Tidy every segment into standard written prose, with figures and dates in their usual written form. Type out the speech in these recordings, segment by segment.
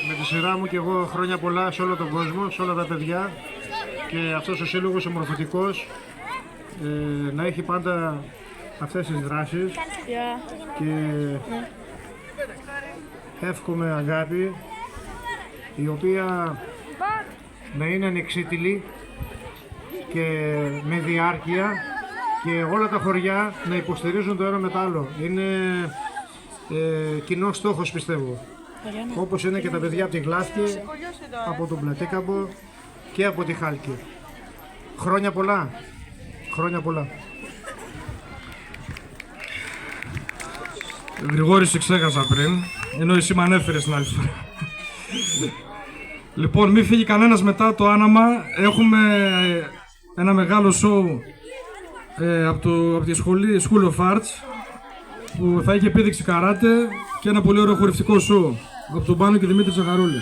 Με τη σειρά μου και εγώ χρόνια πολλά σε όλο τον κόσμο, σε όλα τα παιδιά και αυτός ο σύλλογος ο μορφωτικός να έχει πάντα αυτές τις δράσεις και εύχομαι αγάπη η οποία να είναι ανεξίτηλη και με διάρκεια και όλα τα χωριά να υποστηρίζουν το ένα με το άλλο. Είναι κοινός στόχος πιστεύω. Όπως είναι και τα παιδιά από τη Γλάφκη, από τον Πλατήκαμπο και από τη Χάλκη. Χρόνια πολλά. Χρόνια πολλά. Γρηγόρη, σε ξέχασα πριν, ενώ εσύ με ανέφερες την άλλη φορά. Λοιπόν, μην φύγει κανένας μετά το άναμα. Έχουμε ένα μεγάλο σοου από τη σχολή School of Arts που θα έχει επίδειξη καράτε και ένα πολύ ωραίο χορευτικό σοου από τον Πάνο και Δημήτρη Ζαχαρούλη.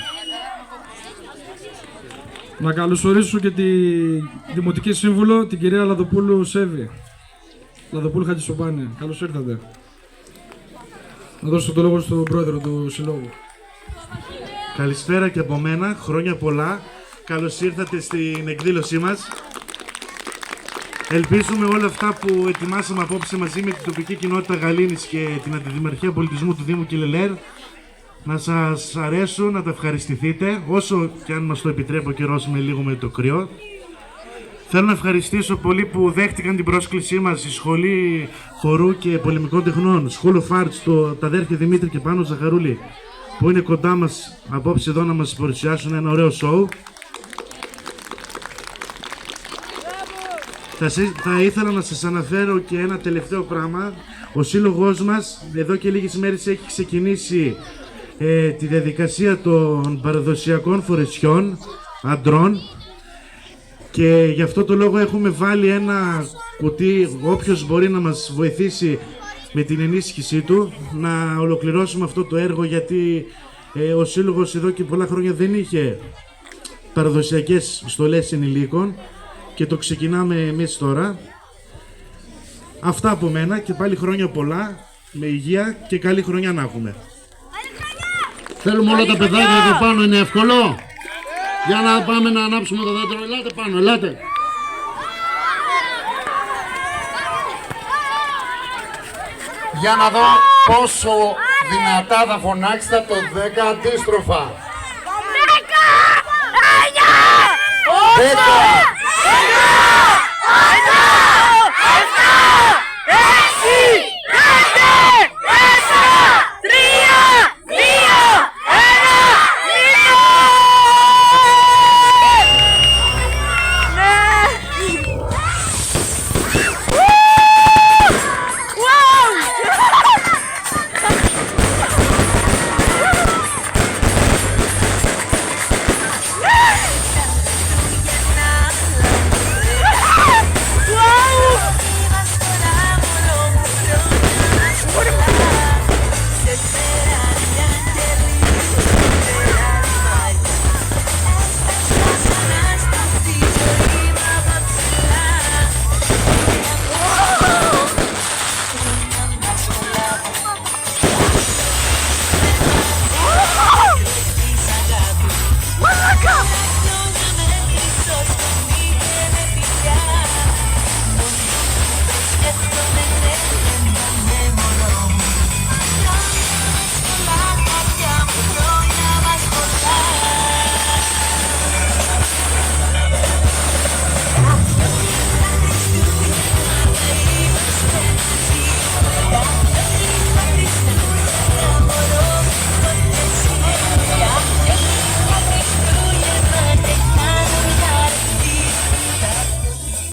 Να καλωσορίσω και τη Δημοτική Σύμβουλο, την κυρία Λαδοπούλου Σέβη. Λαδοπούλου Χατζησοπάνη. Καλώς ήρθατε. Να δώσω το λόγο στον πρόεδρο του Συλλόγου. Καλησπέρα και από μένα, χρόνια πολλά. Καλώς ήρθατε στην εκδήλωσή μας. Ελπίζουμε όλα αυτά που ετοιμάσαμε απόψε μαζί με την τοπική κοινότητα Γαλήνης και την Αντιδημαρχία Πολιτισμού του Δήμου Κιλελέρ να σας αρέσουν, να τα ευχαριστηθείτε, όσο και αν μας το επιτρέπει ο καιρός με λίγο με το κρυό. Θέλω να ευχαριστήσω πολύ που δέχτηκαν την πρόσκλησή μας στη Σχολή Χορού και Πολεμικών Τεχνών, School of Arts, τα αδέρφια Δημήτρη και Πάνο Ζαχαρούλη, που είναι κοντά μας απόψε εδώ να μας παρουσιάσουν ένα ωραίο σοου. Θα ήθελα να σας αναφέρω και ένα τελευταίο πράγμα. Ο σύλλογός μας εδώ και λίγες μέρες έχει ξεκινήσει τη διαδικασία των παραδοσιακών φορεσιών αντρών και γι' αυτό το λόγο έχουμε βάλει ένα κουτί, όποιος μπορεί να μας βοηθήσει με την ενίσχυσή του να ολοκληρώσουμε αυτό το έργο, γιατί ο σύλλογος εδώ και πολλά χρόνια δεν είχε παραδοσιακές στολές ενηλίκων και το ξεκινάμε εμείς τώρα. Αυτά από μένα και πάλι χρόνια πολλά, με υγεία και καλή χρονιά να έχουμε. Θέλουμε όλα τα παιδάκια εδώ πάνω, είναι εύκολο. Για να πάμε να ανάψουμε το δέντρο, ελάτε πάνω, ελάτε. Για να δω πόσο δυνατά θα φωνάξετε το 10 αντίστροφα. 10! 10!